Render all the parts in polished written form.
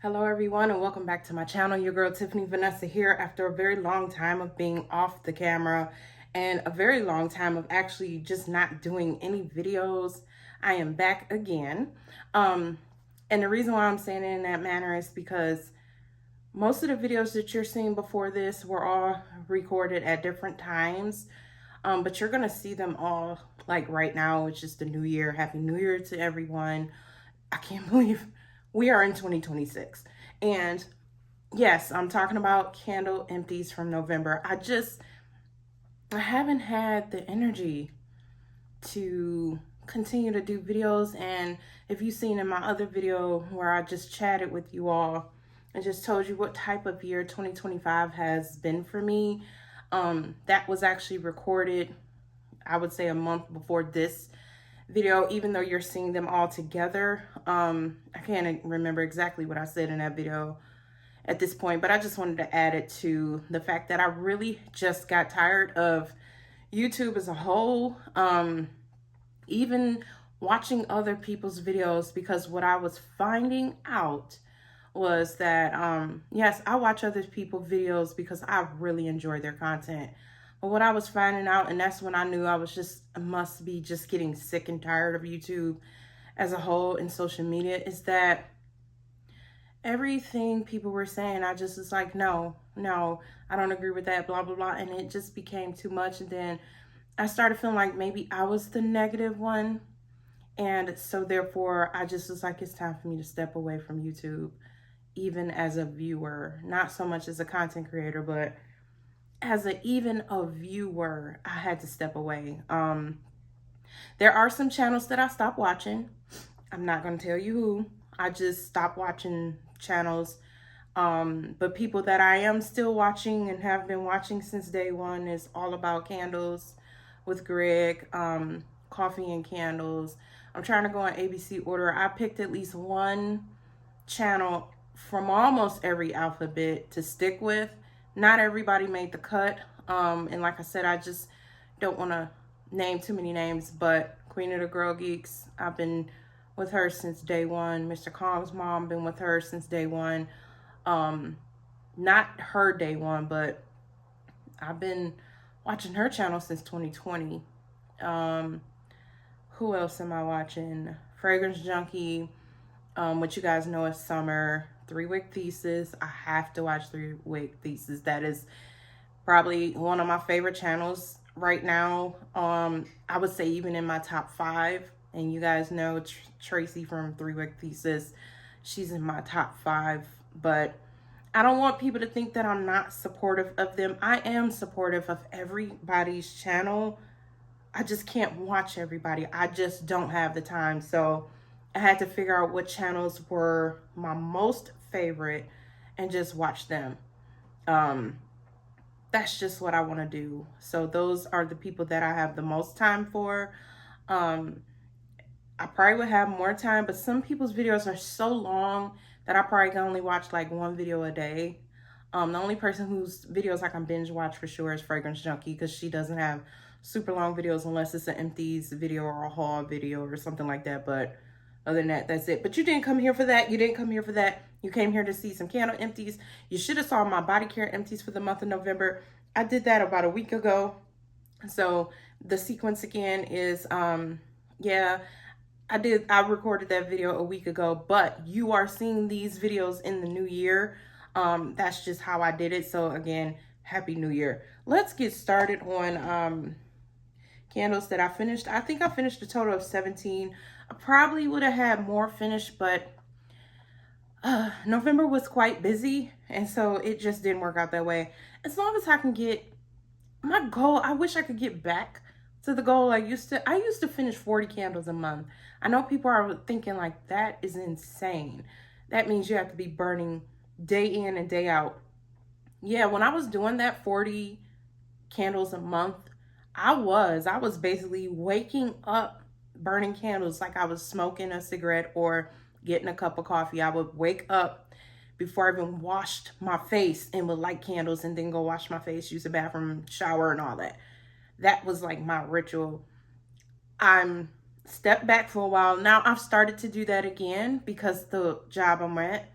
Hello everyone and welcome back to my channel. Your girl Tiffany Vanessa here after a very long time of being off the camera and a very long time of actually just not doing any videos. I am back again. And the reason why I'm saying it in that manner is because most of the videos that you're seeing before this were all recorded at different times. But you're gonna see them all like right now, which is the new year. Happy New Year to everyone. I can't believe we are in 2026. And yes, I'm talking about candle empties from November. I haven't had the energy to continue to do videos. And if you've seen in my other video where I just chatted with you all and just told you what type of year 2025 has been for me, that was actually recorded, I would say, a month before this video, even though you're seeing them all together. I can't remember exactly what I said in that video at this point, but I just wanted to add it to the fact that I really just got tired of YouTube as a whole, even watching other people's videos, because what I was finding out was that, yes, I watch other people's videos because I really enjoy their content. But what I was finding out, and that's when I knew I must be just getting sick and tired of YouTube as a whole and social media, is that everything people were saying, I just was like, no, I don't agree with that, blah, blah, blah. And it just became too much. And then I started feeling like maybe I was the negative one. And so therefore, I just was like, it's time for me to step away from YouTube, even as a viewer, not so much as a content creator, but even a viewer, I had to step away. There are some channels that I stopped watching. I'm not going to tell you who. I just stopped watching channels. But people that I am still watching and have been watching since day one is All About Candles with Greg, Coffee and Candles. I'm trying to go in ABC order. I picked at least one channel from almost every alphabet to stick with. Not everybody made the cut. And like I said, I just don't want to name too many names, but Queen of the Girl Geeks, I've been with her since day one. Mr. Kong's mom, been with her since day one. Not her day one, but I've been watching her channel since 2020. Who else am I watching? Fragrance Junkie, what you guys know is Summer. 3-Week Thesis. I have to watch 3-Week Thesis. That is probably one of my favorite channels right now. I would say even in my top 5. And you guys know Tracy from 3-Week Thesis. She's in my top 5. But I don't want people to think that I'm not supportive of them. I am supportive of everybody's channel. I just can't watch everybody. I just don't have the time. So I had to figure out what channels were my most favorite and just watch them. That's just what I want to do. So those are the people that I have the most time for. I probably would have more time, but some people's videos are so long that I probably can only watch like one video a day. The only person whose videos I can binge watch for sure is Fragrance Junkie, because she doesn't have super long videos unless it's an Empties video or a haul video or something like that. But other than that, that's it. But you didn't come here for that. You didn't come here for that. You came here to see some candle empties. You should have saw my body care empties for the month of November. I did that about a week ago. So the sequence again is, yeah, I recorded that video a week ago, but you are seeing these videos in the new year. That's just how I did it. So again, Happy New Year. Let's get started on candles that I finished. I think I finished a total of 17. I probably would have had more finished, but November was quite busy, and so it just didn't work out that way. As long as I can get my goal, I wish I could get back to the goal I used to finish 40 candles a month. I know people are thinking like, that is insane. That means you have to be burning day in and day out. Yeah, when I was doing that 40 candles a month, I was basically waking up burning candles like I was smoking a cigarette or getting a cup of coffee. I would wake up before I even washed my face and would light candles and then go wash my face, use the bathroom, shower, and all that. That was like my ritual. I'm stepped back for a while. Now I've started to do that again because the job I'm at,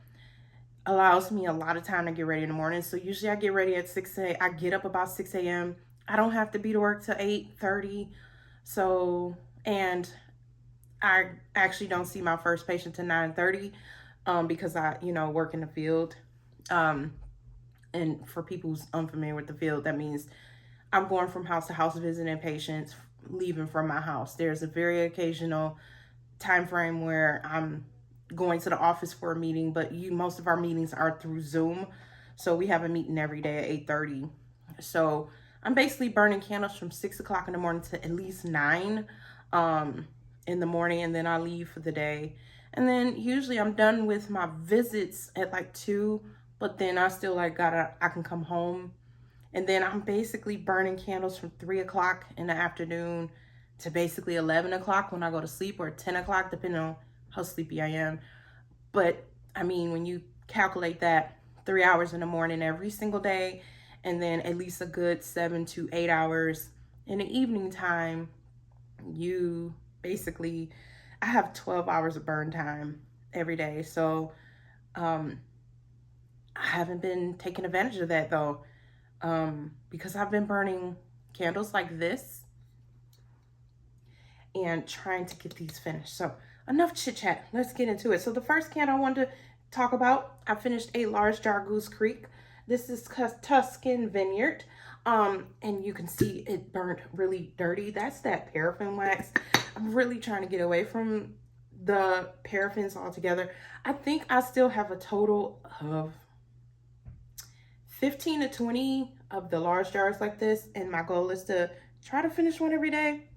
allows me a lot of time to get ready in the morning. So usually I get ready at 6 a.m. I get up about 6 a.m. I don't have to be to work till 8:30. So, and I actually don't see my first patient till 9:30 because I, work in the field. Um, and for people who's unfamiliar with the field, that means I'm going from house to house visiting patients, leaving from my house. There's a very occasional time frame where I'm going to the office for a meeting, but most of our meetings are through Zoom. So we have a meeting every day at 8:30. So I'm basically burning candles from 6 o'clock in the morning to at least 9 um, in the morning, and then I leave for the day. And then usually I'm done with my visits at like 2, but then I still I can come home. And then I'm basically burning candles from 3 o'clock in the afternoon to basically 11 o'clock when I go to sleep, or 10 o'clock, depending on how sleepy I am. But I mean, when you calculate that, 3 hours in the morning every single day, and then at least a good 7 to 8 hours in the evening time, you basically, I have 12 hours of burn time every day. So I haven't been taking advantage of that though, because I've been burning candles like this and trying to get these finished. So enough chit chat, let's get into it. So the first can I wanted to talk about, I finished a large jar Goose Creek. This is Tuscan Vineyard. And you can see it burnt really dirty. That's that paraffin wax. I'm really trying to get away from the paraffins altogether. I think I still have a total of 15 to 20 of the large jars like this, and my goal is to try to finish one every day.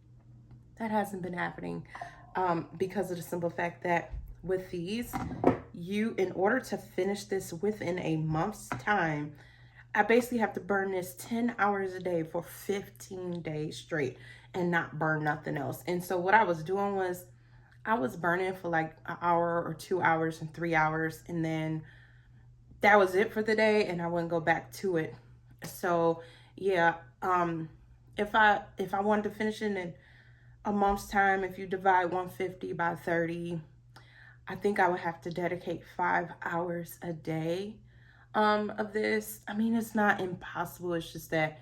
That hasn't been happening because of the simple fact that with these, in order to finish this within a month's time, I basically have to burn this 10 hours a day for 15 days straight and not burn nothing else. And so what I was doing was I was burning for like an hour or 2 hours and 3 hours, and then that was it for the day, and I wouldn't go back to it. So yeah, if I wanted to finish it in a month's time, if you divide 150 by 30, I think I would have to dedicate 5 hours a day of this. I mean, it's not impossible. It's just that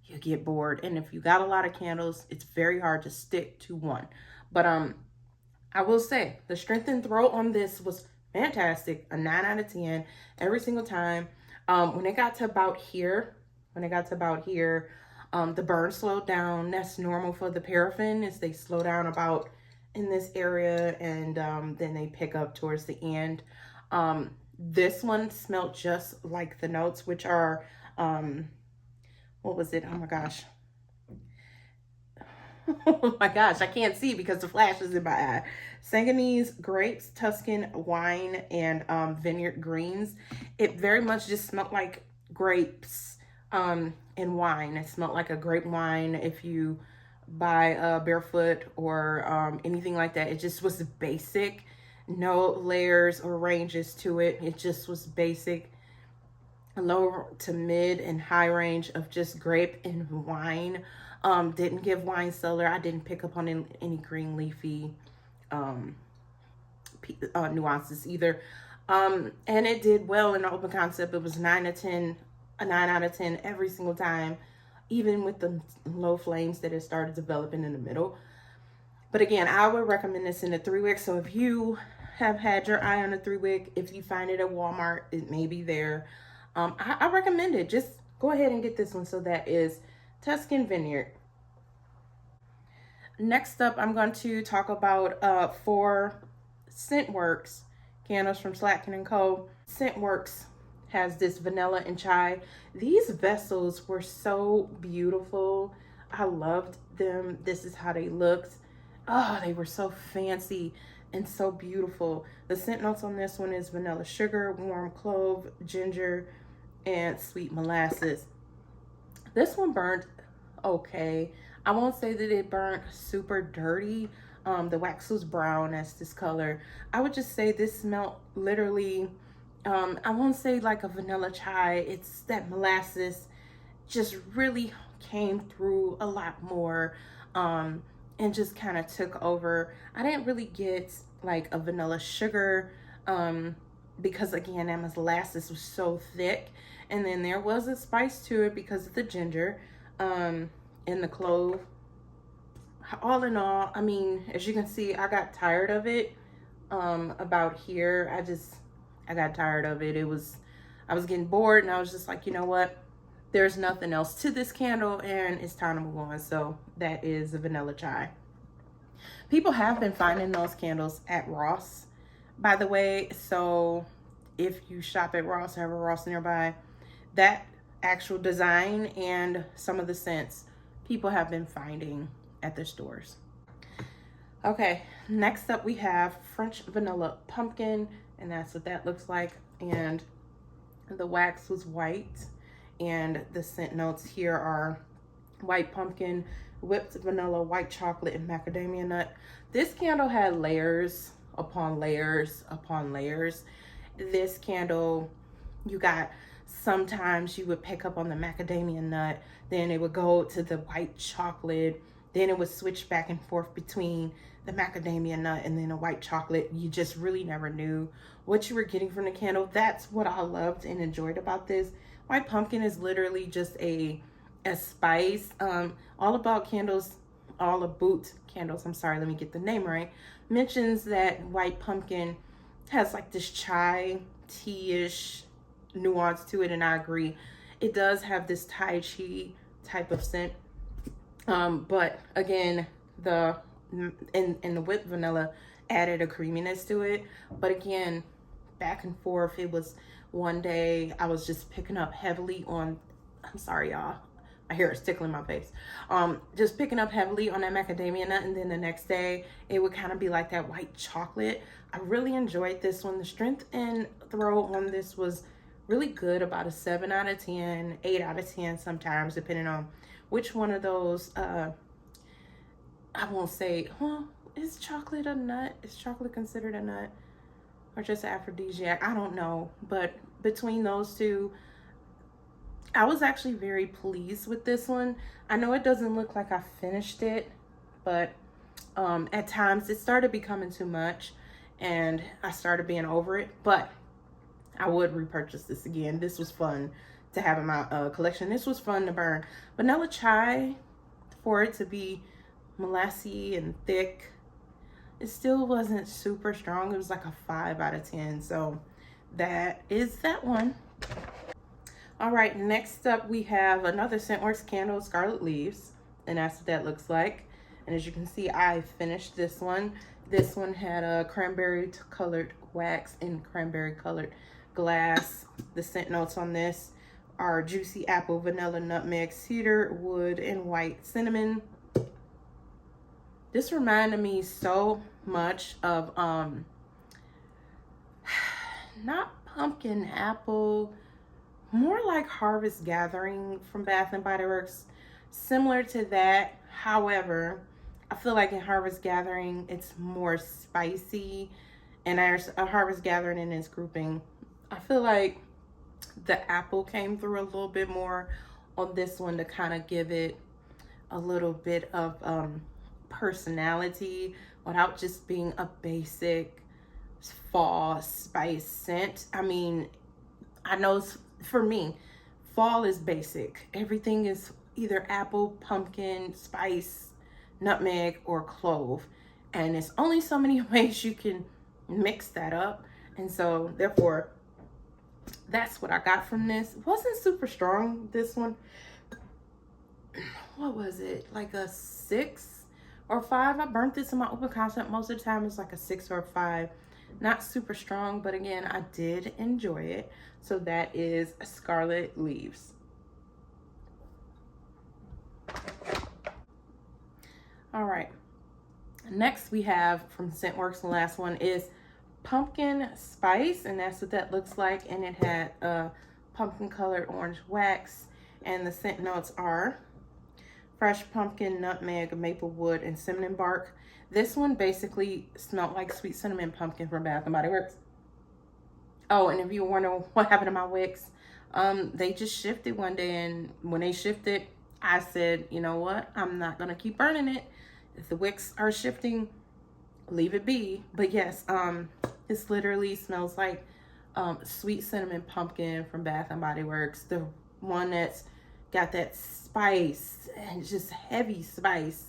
you get bored. And if you got a lot of candles, it's very hard to stick to one. But I will say the strength and throw on this was fantastic. A 9 out of 10 every single time. When it got to about here, the burn slowed down. That's normal for the paraffin, is they slow down about in this area, and then they pick up towards the end. This one smelled just like the notes, which are, what was it? Oh my gosh. Oh my gosh, I can't see because the flash is in my eye. Sangiovese, grapes, Tuscan wine, and vineyard greens. It very much just smelled like grapes and wine. It smelled like a grape wine. If you buy Barefoot or anything like that, it just was basic. No layers or ranges to it. It just was basic, low to mid and high range of just grape and wine. Didn't give wine cellar. I didn't pick up on any green leafy nuances either. And it did well in the open concept. It was a 9 out of 10 every single time, even with the low flames that it started developing in the middle. But again, I would recommend this in a 3-wick. So if you have had your eye on a 3-wick, if you find it at Walmart, it may be there. I recommend it. Just go ahead and get this one. So that is Tuscan Vineyard. Next up, I'm going to talk about 4 Scentworks candles from Slatkin & Co. Scentworks has this vanilla and chai. These vessels were so beautiful. I loved them. This is how they looked. Oh, they were so fancy and so beautiful. The scent notes on this one is vanilla sugar, warm clove, ginger, and sweet molasses. This one burned okay. I won't say that it burnt super dirty. The wax was brown as this color. I would just say this smelled literally, I won't say like a vanilla chai. It's that molasses just really came through a lot more and just kind of took over. I didn't really get like a vanilla sugar because again, Emma's last, this was so thick. And then there was a spice to it because of the ginger and the clove. All in all, I mean, as you can see, I got tired of it about here. I got tired of it. I was getting bored, and I was just like, you know what? There's nothing else to this candle, and it's time to move on. So that is the vanilla chai. People have been finding those candles at Ross, by the way. So if you shop at Ross or have a Ross nearby, that actual design and some of the scents people have been finding at their stores. Okay, next up we have French vanilla pumpkin, and that's what that looks like. And the wax was white, and the scent notes here are white pumpkin, whipped vanilla, white chocolate, and macadamia nut. This candle had layers upon layers upon layers. This candle, you got, sometimes you would pick up on the macadamia nut, then it would go to the white chocolate, then it would switch back and forth between the macadamia nut and then a white chocolate. You just really never knew what you were getting from the candle. That's what I loved and enjoyed about this. White pumpkin is literally just a spice. All About Candles, All About Candles, I'm sorry, let me get the name right, mentions that white pumpkin has like this chai tea-ish nuance to it, and I agree. It does have this Tai Chi type of scent. But again, the whipped vanilla added a creaminess to it. But again, back and forth. It was one day I was just picking up heavily on, I'm sorry y'all, my hair is tickling my face. Just picking up heavily on that macadamia nut, and then the next day it would kind of be like that white chocolate. I really enjoyed this one. The strength and throw on this was really good, about a 7 out of 10, 8 out of 10 sometimes, depending on which one of those. I won't say, well, is chocolate a nut? Is chocolate considered a nut? Or just aphrodisiac? I don't know. But between those two, I was actually very pleased with this one. I know it doesn't look like I finished it, but at times it started becoming too much and I started being over it. But I would repurchase this again. This was fun to have in my collection. This was fun to burn. Vanilla chai, for it to be molassy and thick, it still wasn't super strong. It was like a 5 out of 10. So that is that one. All right, next up we have another Scentworks candle, Scarlet Leaves, and that's what that looks like. And as you can see, I finished this one. This one had a cranberry colored wax and cranberry colored glass. The scent notes on this are juicy apple, vanilla, nutmeg, cedar, wood, and white cinnamon. This reminded me so much of not pumpkin apple, more like Harvest Gathering from Bath and Body Works, similar to that. However, I feel like in Harvest Gathering it's more spicy, and there's a Harvest Gathering in this grouping. I feel like the apple came through a little bit more on this one to kind of give it a little bit of personality without just being a basic fall spice scent. I mean, I know for me, fall is basic. Everything is either apple, pumpkin, spice, nutmeg, or clove. And it's only so many ways you can mix that up. And so therefore, that's what I got from this. It wasn't super strong, this one. What was it? Like a 6 or 5? I burnt this in my open concept. Most of the time it's like a 6 or a 5. Not super strong, but again, I did enjoy it. So that is Scarlet Leaves. All right. Next we have from Scentworks, the last one is Pumpkin Spice, and that's what that looks like. And it had a pumpkin colored orange wax, and the scent notes are fresh pumpkin, nutmeg, maple wood, and cinnamon bark. This one basically smelled like sweet cinnamon pumpkin from Bath and Body Works. Oh, and if you wonder what happened to my wicks, they just shifted one day, and when they shifted, I said, you know what? I'm not gonna keep burning it. If the wicks are shifting, leave it be. But yes, this literally smells like Sweet Cinnamon Pumpkin from Bath and Body Works. The one that's got that spice and just heavy spice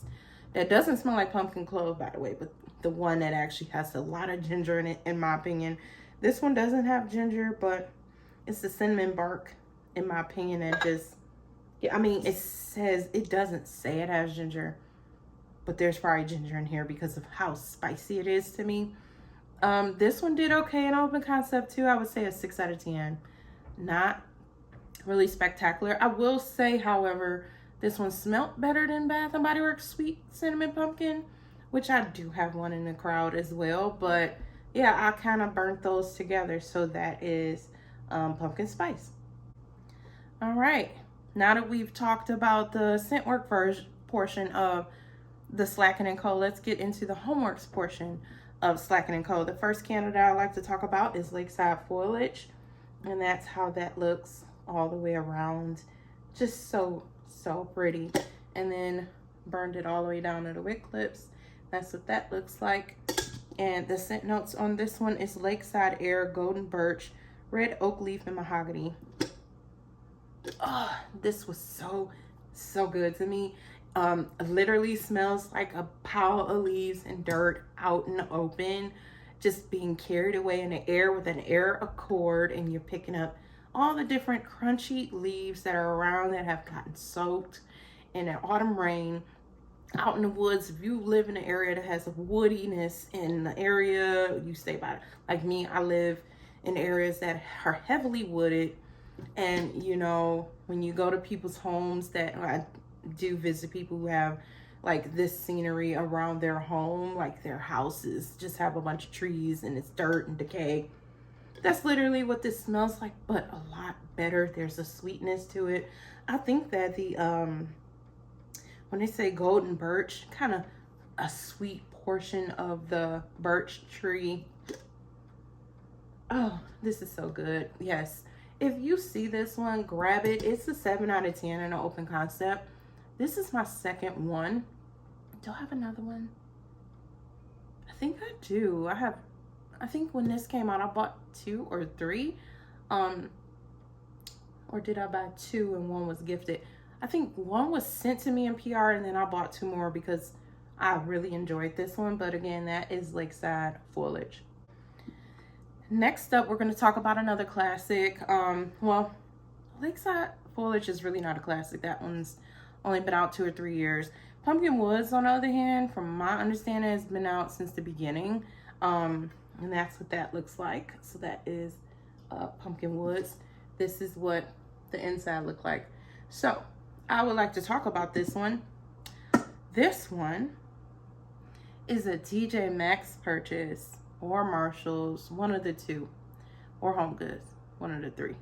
that doesn't smell like pumpkin clove, by the way, but the one that actually has a lot of ginger in it, in my opinion. This one doesn't have ginger, but it's the cinnamon bark, in my opinion, and just, yeah, I mean, it doesn't say it has ginger, but there's probably ginger in here because of how spicy it is to me. This one did okay in open concept too. I would say a 6 out of 10. Not really spectacular. I will say, however, this one smelled better than Bath and Body Works Sweet Cinnamon Pumpkin, which I do have one in the crowd as well. But yeah, I kind of burnt those together. So that is pumpkin spice. All right. Now that we've talked about the scent work portion of the Slackin' & Co., let's get into the homeworks portion of Slackin' & Co. The first candle that I like to talk about is Lakeside Foliage, and that's how that looks all the way around. Just so pretty. And then burned it all the way down to the wick clips. That's what that looks like. And the scent notes on this one is Lakeside Air, Golden Birch, Red Oak Leaf, and Mahogany. Oh, this was so good to me. Literally smells like a pile of leaves and dirt out in the open, just being carried away in the air with an air accord, and you're picking up all the different crunchy leaves that are around that have gotten soaked in an autumn rain out in the woods. If you live in an area that has a woodiness in the area, you stay by it. Like me, I live in areas that are heavily wooded, and you know, when you go to people's homes, that I do visit people who have like this scenery around their home, like their houses just have a bunch of trees and it's dirt and decay. That's literally what this smells like, but a lot better. There's a sweetness to it. I think that the when they say golden birch, kind of a sweet portion of the birch tree. Oh, this is so good. Yes, if you see this one, grab it. It's a 7 out of 10 in an open concept. This is my second one. Do I have another one? I think I do. I think when this came out, I bought 2 or 3. Or did I buy 2 and 1 was gifted? I think 1 was sent to me in PR, and then I bought 2 more because I really enjoyed this one. But again, that is Lakeside Foliage. Next up, we're going to talk about another classic. Well, Lakeside Foliage is really not a classic. That one's only been out 2 or 3 years. Pumpkin Woods, on the other hand, from my understanding, has been out since the beginning. And that's what that looks like. So that is Pumpkin Woods. This is what the inside looked like. So I would like to talk about this one. This one is a TJ Maxx purchase, or Marshall's, one of the two, or Home Goods, one of the 3.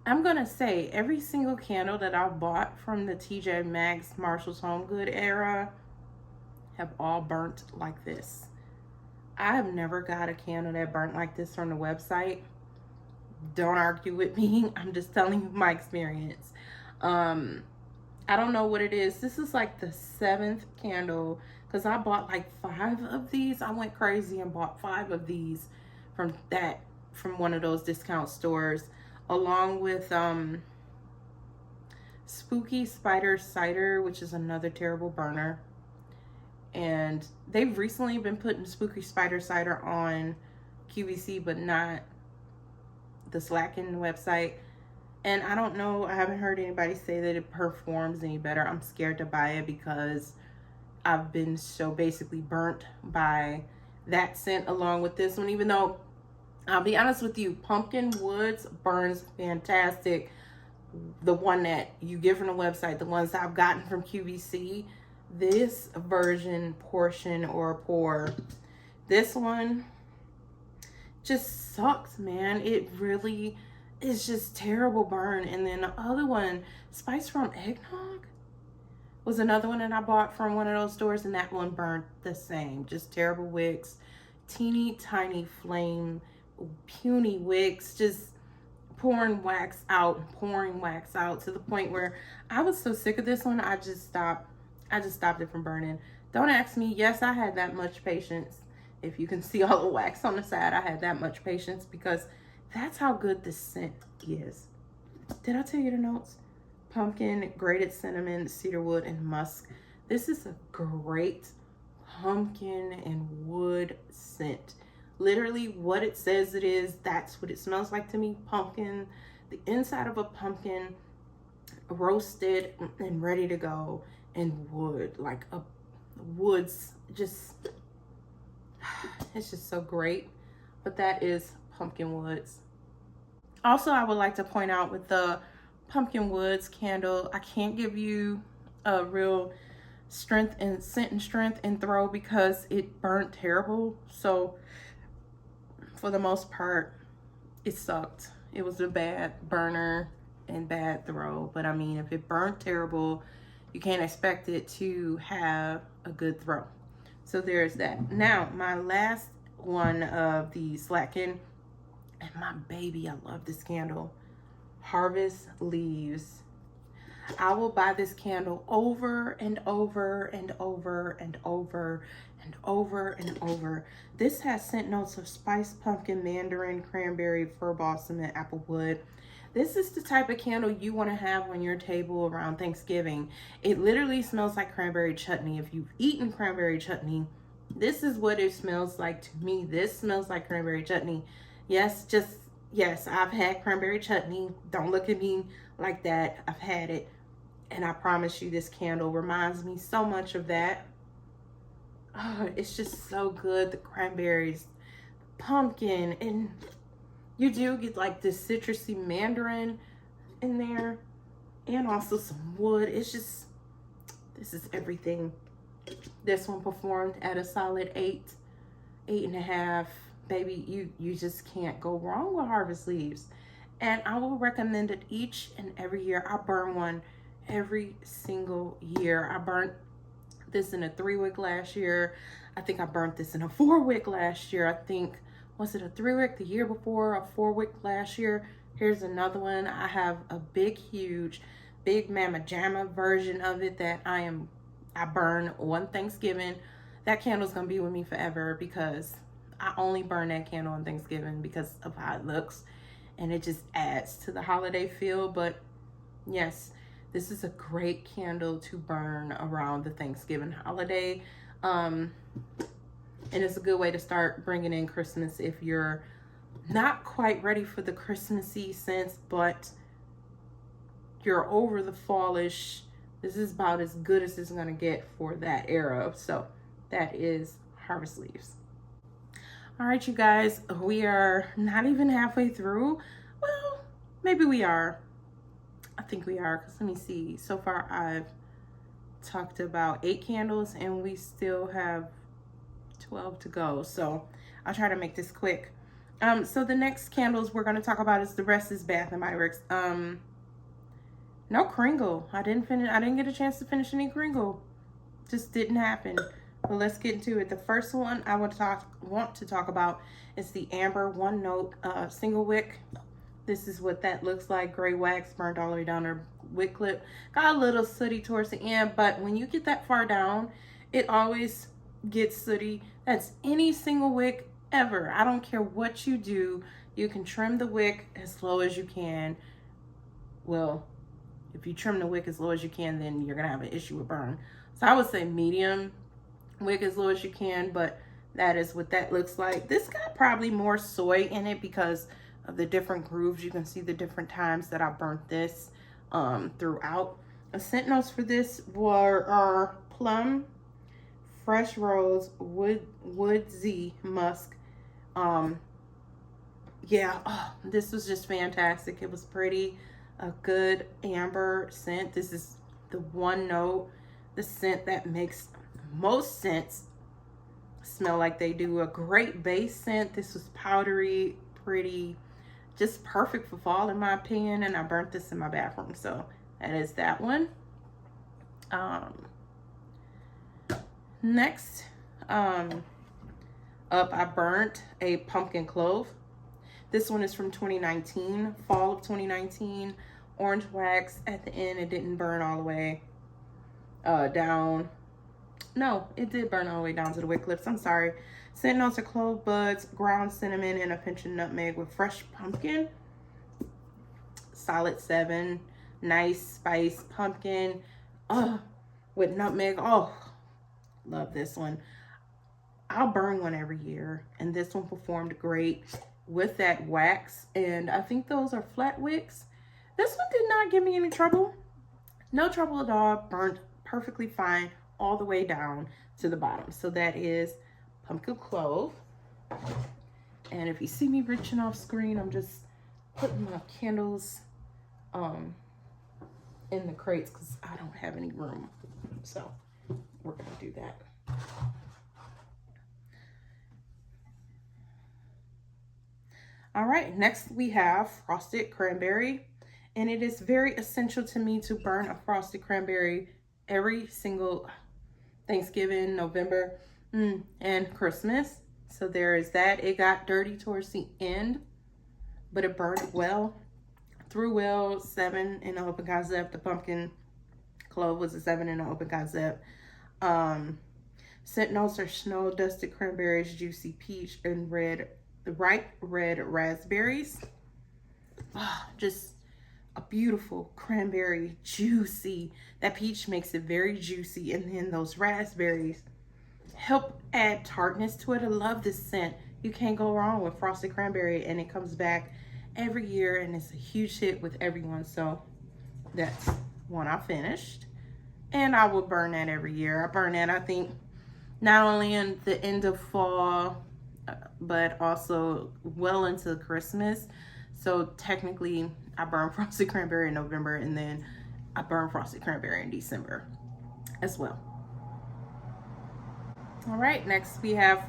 I'm gonna say every single candle that I've bought from the TJ Maxx, Marshall's, Home Good era have all burnt like this. I have never got a candle that burnt like this from the website. Don't argue with me. I'm just telling you my experience. I don't know what it is. This is like the 7th candle, because I bought like 5 of these. I went crazy and bought 5 of these from one of those discount stores, along with Spooky Spider Cider, which is another terrible burner. And they've recently been putting Spooky Spider Cider on QVC, but not the Slackin' website. And I don't know, I haven't heard anybody say that it performs any better. I'm scared to buy it because I've been so basically burnt by that scent along with this one, even though I'll be honest with you, Pumpkin Woods burns fantastic. The one that you get from the website, the ones I've gotten from QVC, this version, portion or pour, this one just sucks, man. It really is just terrible burn. And then the other one, Spice from Eggnog, was another one that I bought from one of those stores, and that one burnt the same. Just terrible wicks, teeny tiny flame, puny wicks, just pouring wax out to the point where I was so sick of this one, I just stopped it from burning. Don't ask me. Yes, I had that much patience If you can see all the wax on the side, I had that much patience because that's how good this scent is. Did I tell you the notes? Pumpkin, grated cinnamon, cedarwood, and musk. This is a great pumpkin and wood scent. Literally what it says it is, that's what it smells like to me. Pumpkin, the inside of a pumpkin, roasted and ready to go, and wood, like a woods, just, it's just so great. But that is pumpkin woods. Also, I would like to point out with the pumpkin woods candle, I can't give you a real strength and scent and strength and throw because it burnt terrible. So for the most part, it sucked. It was a bad burner and bad throw. But I mean, if it burnt terrible, you can't expect it to have a good throw. So there's that. Now, my last one of the Slacken, and my baby, I love this candle, Harvest Leaves. I will buy this candle over and over and over and over and over and over. This has scent notes of spice, pumpkin, mandarin, cranberry, fir balsam, and applewood. This is the type of candle you want to have on your table around Thanksgiving. It literally smells like cranberry chutney. If you've eaten cranberry chutney, this is what it smells like to me. This smells like cranberry chutney. Yes, yes, I've had cranberry chutney. Don't look at me like that. I've had it. And I promise you, this candle reminds me so much of that. Oh, it's just so good. The cranberries, pumpkin, and you do get like this citrusy mandarin in there, and also some wood. It's just, this is everything. This one performed at a solid 8.5. Baby, you just can't go wrong with Harvest Leaves. And I will recommend it each and every year. I burn one every single year. I burnt this in a 3-wick last year. I think I burnt this in a 4-wick last year. I think, was it a 3-wick the year before, a 4-wick last year? Here's another one. I have a big, huge, big Mama Jamma version of it that I burn on Thanksgiving. That candle's gonna be with me forever because I only burn that candle on Thanksgiving because of how it looks, and it just adds to the holiday feel. But yes, this is a great candle to burn around the Thanksgiving holiday. And it's a good way to start bringing in Christmas if you're not quite ready for the Christmassy scents, but you're over the fallish. This is about as good as it's gonna get for that era. So that is Harvest Leaves. All right, you guys, we are not even halfway through. Well, maybe we are. I think we are, because let me see. So far, I've talked about 8 candles, and we still have 12 to go. So I'll try to make this quick. So the next candles we're going to talk about is the rest is Bath and Body Works. No Kringle. I didn't get a chance to finish any Kringle. Just didn't happen. But let's get into it. The first one I want to talk about is the Amber One Note single wick. This is what that looks like. Gray wax burned all the way down her wick clip. Got a little sooty towards the end, but when you get that far down, it always gets sooty. That's any single wick ever. I don't care what you do. You can trim the wick as low as you can. Well, if you trim the wick as low as you can, then you're gonna have an issue with burn. So I would say medium wick as low as you can, but that is what that looks like. This got probably more soy in it because of the different grooves. You can see the different times that I burnt this throughout. The scent notes for this were plum, fresh rose, woodsy musk. Yeah, this was just fantastic. It was pretty, a good amber scent. This is the one note, the scent that makes most scents smell like they do. A great base scent. This was powdery, pretty, just perfect for fall in my opinion, and I burnt this in my bathroom. So that is that one. Next up, I burnt a pumpkin clove. This one is from 2019, fall of 2019. Orange wax at the end. It didn't burn all the way down. No, it did burn all the way down to the wick clips. I'm sorry. Scent notes are clove buds, ground cinnamon, and a pinch of nutmeg with fresh pumpkin. Solid 7. Nice spice pumpkin. Oh, with nutmeg. Oh, love this one. I'll burn one every year, and this one performed great with that wax, and I think those are flat wicks. This one did not give me any trouble. No trouble at all. Burned perfectly fine all the way down to the bottom. So that is pumpkin clove. And if you see me reaching off screen, I'm just putting my candles in the crates because I don't have any room. So we're gonna do that. All right, next we have frosted cranberry, and it is very essential to me to burn a frosted cranberry every single Thanksgiving, November, and Christmas. So there is that. It got dirty towards the end, but it burned well, through well. 7 in the open concept. The pumpkin clove was a 7 in the open concept. Scent notes are snow dusted cranberries, juicy peach, and ripe red raspberries. Oh, just a beautiful cranberry, juicy. That peach makes it very juicy, and then those raspberries help add tartness to it. I love this scent. You can't go wrong with frosted cranberry, and it comes back every year, and it's a huge hit with everyone. So that's one I finished, and I will burn that every year. I burn that, I think, not only in the end of fall, but also well into Christmas. So technically I burn frosted cranberry in November, and then I burn frosted cranberry in December as well. All right, next we have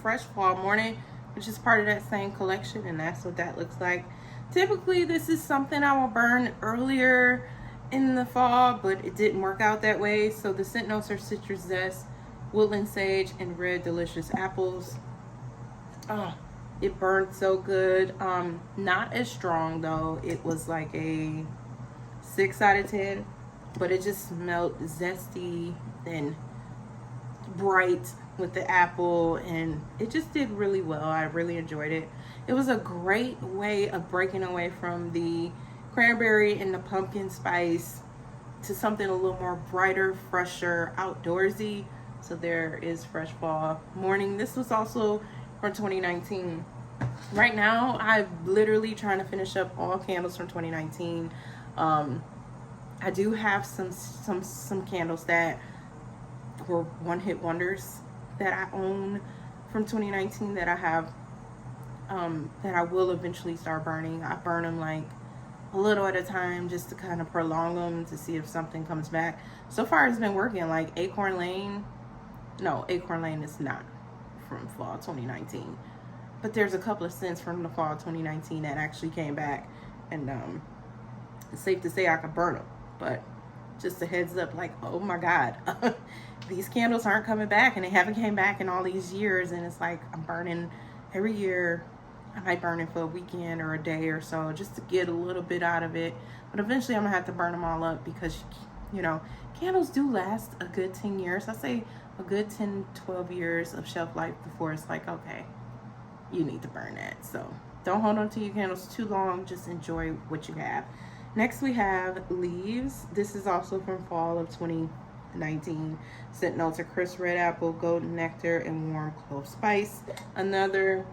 fresh fall morning, which is part of that same collection, and that's what that looks like. Typically this is something I will burn earlier in the fall, but it didn't work out that way. So the scent notes are citrus zest, woodland sage, and red delicious apples. Oh, it burned so good. Not as strong though. It was like a 6 out of 10, but it just smelled zesty and bright with the apple, and it just did really well. I really enjoyed it. It was a great way of breaking away from the cranberry and the pumpkin spice to something a little more brighter, fresher, outdoorsy. So there is fresh fall morning. This was also from 2019. Right now I'm literally trying to finish up all candles from 2019. I do have some candles that were one-hit wonders that I own from 2019 that I have that I will eventually start burning. I burn them like a little at a time just to kind of prolong them to see if something comes back. So far it's been working. Like Acorn Lane is not from fall 2019, but there's a couple of scents from the fall 2019 that actually came back, and it's safe to say I could burn them. But just a heads up, like, oh my god, these candles aren't coming back, and they haven't came back in all these years, and it's like I'm burning every year. I might burn it for a weekend or a day or so just to get a little bit out of it, but eventually I'm gonna have to burn them all up because, you know, candles do last a good 10 years. I say a good 10, 12 years of shelf life before it's like, okay, you need to burn that. So don't hold on to your candles too long. Just enjoy what you have. Next we have Leaves. This is also from fall of 2019. Scent notes are crisp red apple, golden nectar, and warm clove spice. Another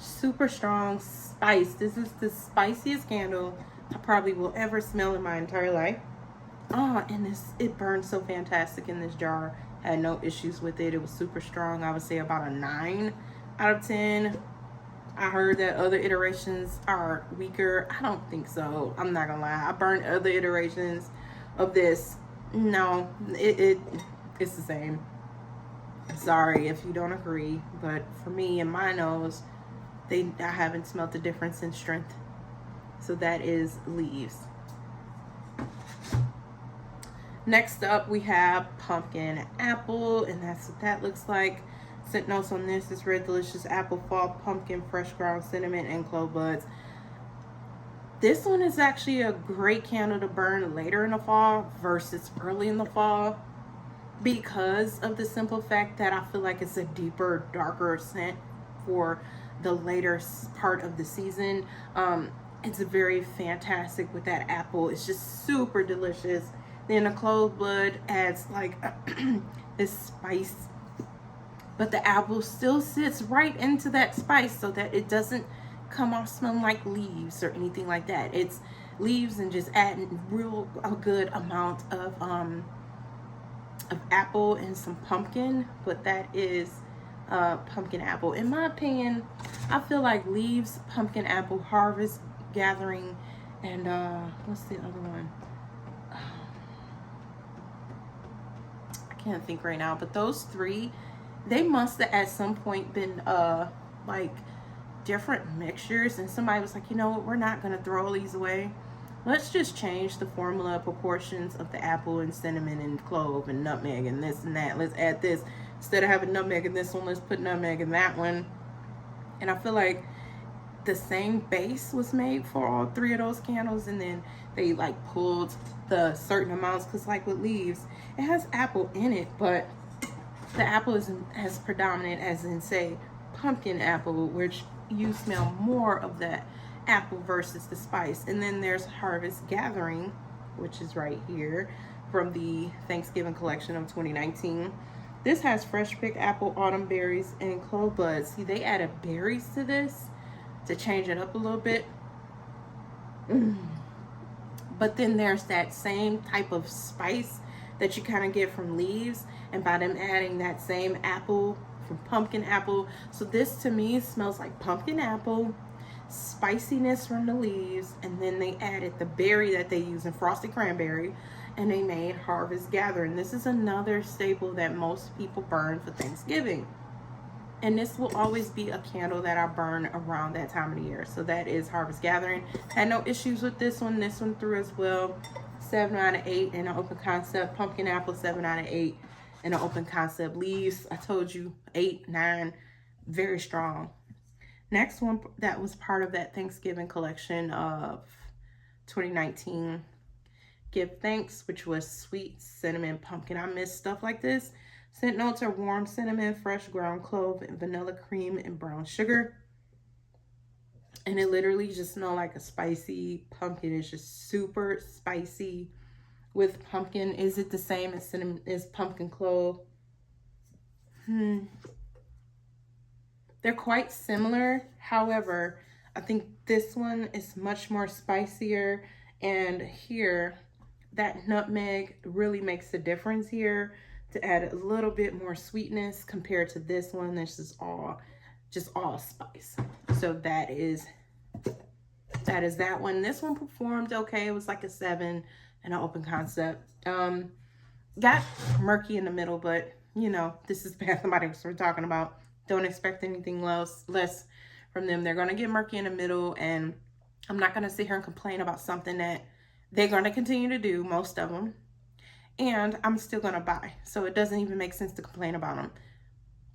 super strong spice. This is the spiciest candle I probably will ever smell in my entire life. Oh, and it burned so fantastic in this jar. Had no issues with it. It was super strong. I would say about a 9 out of 10. I heard that other iterations are weaker. I don't think so. I'm not gonna lie. I burned other iterations of this. No, it's the same. Sorry if you don't agree, but for me and my nose, I haven't smelled the difference in strength. So that is Leaves. Next up we have pumpkin apple, and that's what that looks like. Scent notes on this is red delicious apple, fall pumpkin, fresh ground cinnamon, and clove buds. This one is actually a great candle to burn later in the fall versus early in the fall. because of the simple fact that I feel like it's a deeper, darker scent for the later part of the season. It's very fantastic with that apple. It's just super delicious. Then the clove blood adds like this spice, but the apple still sits right into that spice so that it doesn't come off smelling like leaves or anything like that. It's leaves and just adding a good amount of apple and some pumpkin, but that is pumpkin apple. In my opinion, I feel like leaves, pumpkin apple, harvest, gathering, and what's the other one? I can't think right now, but those three, they must have at some point been like different mixtures, and somebody was like, you know what, we're not gonna throw these away. Let's just change the formula proportions of the apple and cinnamon and clove and nutmeg and this and that. Let's add this. Instead of having nutmeg in this one, let's put nutmeg in that one. And I feel like the same base was made for all three of those candles, and then they like pulled the certain amounts, because like with leaves, it has apple in it, but the apple isn't as predominant as in, say, pumpkin apple, which you smell more of that apple versus the spice. And then there's Harvest Gathering, which is right here from the Thanksgiving collection of 2019. This has fresh picked apple, autumn berries, and clove buds. See, they added berries to this to change it up a little bit. But then there's that same type of spice that you kind of get from leaves, and by them adding that same apple from pumpkin apple. So this to me smells like pumpkin apple, spiciness from the leaves, and then they added the berry that they use in frosted cranberry, and they made Harvest Gathering. This is another staple that most people burn for Thanksgiving, and this will always be a candle that I burn around that time of the year. So that is Harvest Gathering. Had no issues with this one through as well. 7 out of 8 in an open concept. Pumpkin apple, 7 out of 8 in an open concept. Leaves, I told you, 8, 9, very strong. Next one that was part of that Thanksgiving collection of 2019, Give Thanks, which was sweet cinnamon pumpkin. I miss stuff like this. Scent notes are warm cinnamon, fresh ground clove, and vanilla cream and brown sugar. And it literally just smells like a spicy pumpkin. It's just super spicy with pumpkin. Is it the same as cinnamon as pumpkin clove? They're quite similar. However, I think this one is much more spicier. And here, that nutmeg really makes a difference here to add a little bit more sweetness compared to this one. This is just all spice. So that is that one. This one performed okay. It was like a 7 in an open concept. Got murky in the middle, but you know, this is Bath & Body Works we're talking about. Don't expect anything less from them. They're going to get murky in the middle, and I'm not going to sit here and complain about something that they're going to continue to do, most of them, and I'm still going to buy. So it doesn't even make sense to complain about them.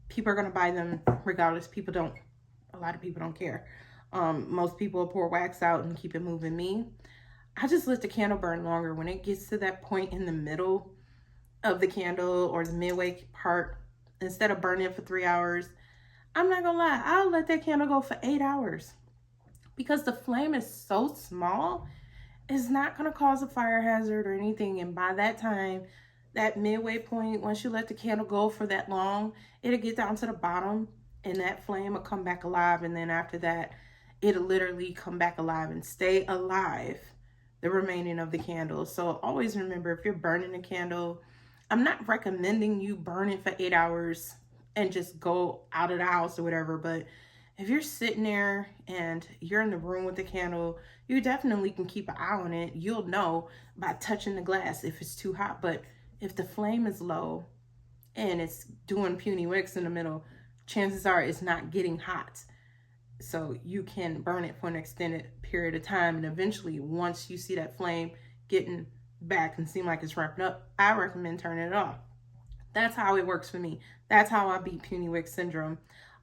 People are going to buy them regardless. A lot of people don't care. Most people will pour wax out and keep it moving. Me, I just let the candle burn longer. When it gets to that point in the middle of the candle or the midway part, instead of burning it for 3 hours, I'm not gonna lie, I'll let that candle go for 8 hours, because the flame is so small, it's not gonna cause a fire hazard or anything. And by that time, that midway point, once you let the candle go for that long, it'll get down to the bottom and that flame will come back alive. And then after that, it'll literally come back alive and stay alive the remaining of the candle. So always remember, if you're burning a candle, I'm not recommending you burn it for 8 hours and just go out of the house or whatever. But if you're sitting there and you're in the room with the candle, you definitely can keep an eye on it. You'll know by touching the glass if it's too hot. But if the flame is low and it's doing puny wicks in the middle, chances are it's not getting hot. So you can burn it for an extended period of time. And eventually, once you see that flame getting back and seem like it's ramping up, I recommend turning it off. That's how it works for me. That's how I beat puny wick syndrome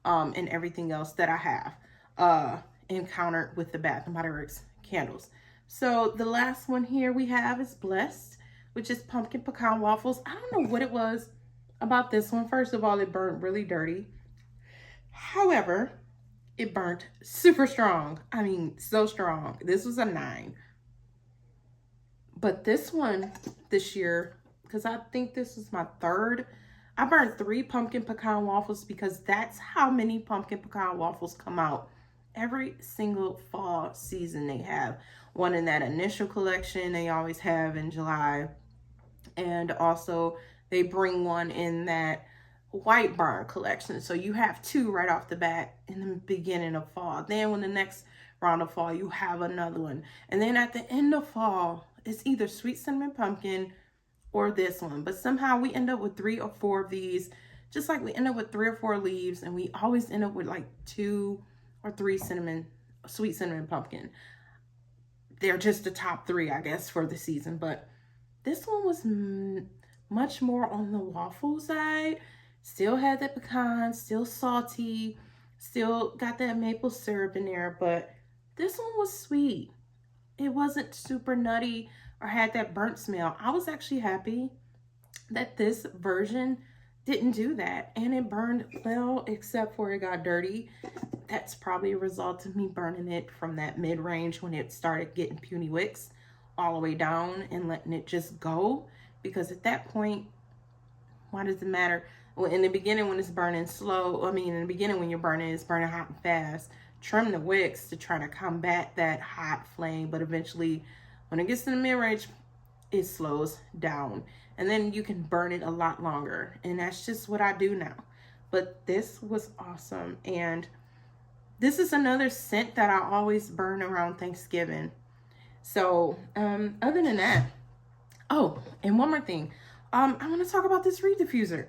and everything else that I have encountered with the Bath & Body Works candles. So the last one here we have is Blessed, which is pumpkin pecan waffles. I don't know what it was about this one. First of all, it burnt really dirty. However, it burnt super strong. I mean, so strong. This was a 9. But this one this year, because I think this is my 3rd, I burned 3 pumpkin pecan waffles because that's how many pumpkin pecan waffles come out every single fall season. They have one in that initial collection they always have in July. And also they bring one in that white barn collection. So you have 2 right off the bat in the beginning of fall. Then when the next round of fall, you have another one. And then at the end of fall, it's either sweet cinnamon pumpkin or this one. But somehow we end up with 3 or 4 of these, just like we end up with 3 or 4 leaves, and we always end up with like 2 or 3 sweet cinnamon pumpkin. They're just the top 3, I guess, for the season. But this one was much more on the waffle side. Still had that pecan, still salty, still got that maple syrup in there, but this one was sweet. It wasn't super nutty or had that burnt smell. I was actually happy that this version didn't do that, and it burned well, except for it got dirty. That's probably a result of me burning it from that mid-range when it started getting puny wicks all the way down and letting it just go, because at that point, why does it matter? Well, in the beginning when it's burning slow, I mean in the beginning when you're burning, it's burning hot and fast. Trim the wicks to try to combat that hot flame, but eventually when it gets to the mid-range, it slows down, and then you can burn it a lot longer, and that's just what I do now. But this was awesome, and this is another scent that I always burn around Thanksgiving. So other than that, oh, and one more thing, I want to talk about this reed diffuser,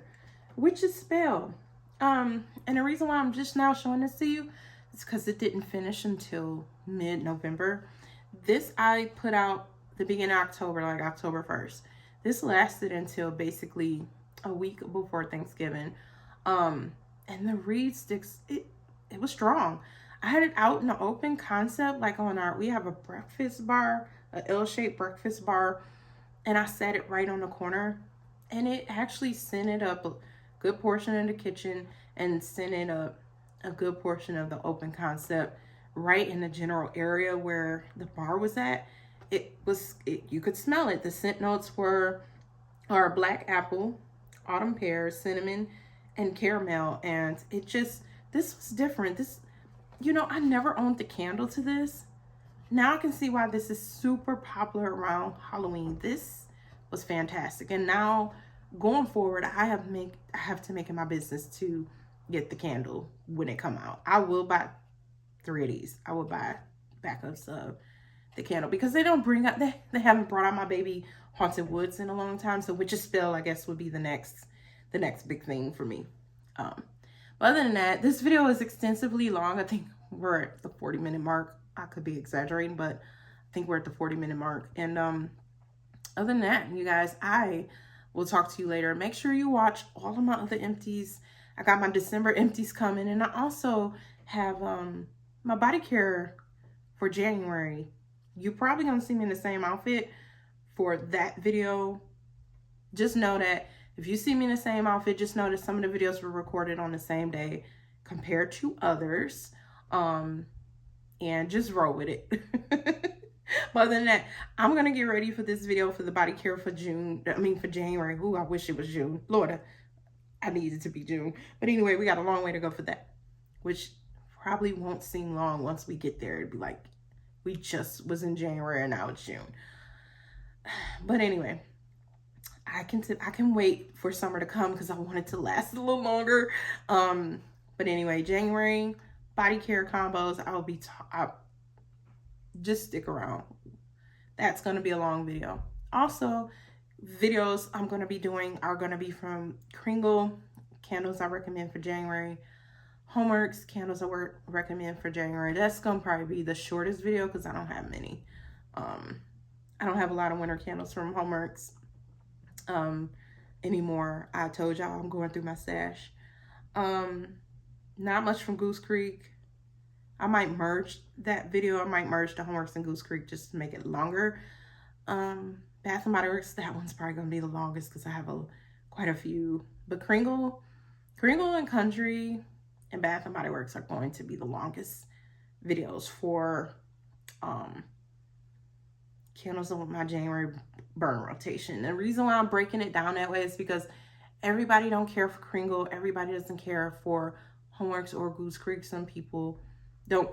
which is spelled. And the reason why I'm just now showing this to you is because it didn't finish until mid-November. This I put out the beginning of October, like October 1st. This lasted until basically a week before Thanksgiving. And the reed sticks, it was strong. I had it out in the open concept, like on we have a breakfast bar, an L-shaped breakfast bar, and I set it right on the corner, and it actually scented up a good portion of the kitchen and scented up a good portion of the open concept right in the general area where the bar was at. You could smell it. The scent notes are black apple, autumn pear, cinnamon, and caramel, and this was different. I never owned the candle to this. Now I can see why this is super popular around Halloween. This was fantastic. And now going forward, I have to make it my business to get the candle when it come out. I will buy 3 of these. I will buy backups of the candle because they don't bring up, they haven't brought out my baby Haunted Woods in a long time. So Witch's Spell, I guess, would be the next big thing for me. But other than that, this video is extensively long. I think we're at the 40-minute mark. I could be exaggerating, but I think we're at the 40-minute mark. And other than that, you guys, I will talk to you later. Make sure you watch all of my other empties. I got my December empties coming, and I also have my body care for January. You're probably gonna see me in the same outfit for that video. Just know that if you see me in the same outfit, just know that some of the videos were recorded on the same day compared to others. And just roll with it. But other than that, I'm going to get ready for this video for the body care for January. Ooh, I wish it was June. Lord, I need it to be June. But anyway, we got a long way to go for that, which probably won't seem long once we get there. It'd be like, we just was in January and now it's June. But anyway, I can wait for summer to come because I want it to last a little longer. But anyway, January body care combos, I'll just stick around. That's going to be a long video. Also, videos I'm going to be doing are going to be from Kringle, candles I recommend for January, Homeworks, candles I recommend for January. That's going to probably be the shortest video because I don't have many. I don't have a lot of winter candles from Homeworks anymore. I told y'all I'm going through my stash. Not much from Goose Creek. I might merge that video. I might merge the Homeworks and Goose Creek just to make it longer. Bath & Body Works, that one's probably going to be the longest because I have quite a few But Kringle and Country and Bath and Body Works are going to be the longest videos for candles with my January burn rotation. The reason why I'm breaking it down that way is because everybody don't care for Kringle. Everybody doesn't care for Homeworks or Goose Creek. Some people don't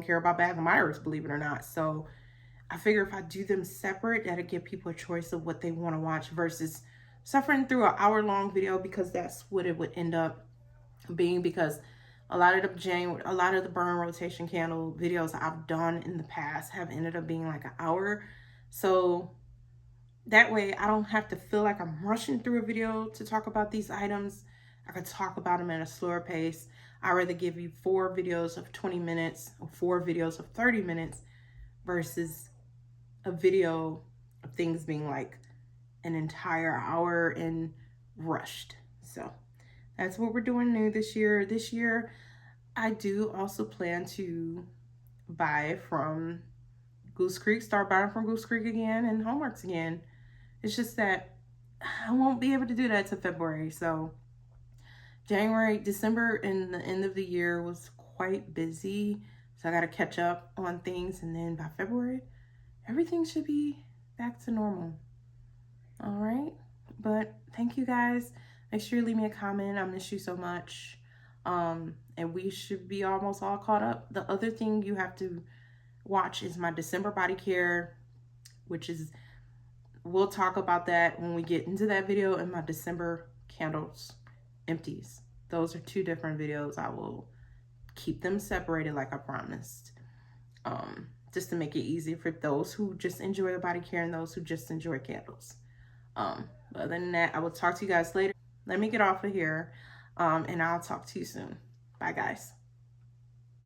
care about Bath and Body Works, believe it or not. So I figure if I do them separate, that'll give people a choice of what they want to watch versus suffering through an hour-long video, because that's what it would end up being. Because a lot of the burn rotation candle videos I've done in the past have ended up being like an hour. So that way I don't have to feel like I'm rushing through a video to talk about these items. I could talk about them at a slower pace. I'd rather give you 4 videos of 20 minutes or 4 videos of 30 minutes versus a video of things being like an entire hour and rushed. So that's what we're doing new this year. This year, I do also plan to buy from Goose Creek, start buying from Goose Creek again and Homeworks again. It's just that I won't be able to do that till February. So December and the end of the year was quite busy. So I got to catch up on things. And then by February, everything should be back to normal. All right. But thank you guys. Make sure you leave me a comment. I miss you so much. And we should be almost all caught up. The other thing you have to watch is my December body care, which is, we'll talk about that when we get into that video, and my December candles, empties. Those are 2 different videos. I will keep them separated like I promised. Just to make it easier for those who just enjoy the body care and those who just enjoy candles. But other than that, I will talk to you guys later. Let me get off of here, and I'll talk to you soon. Bye, guys.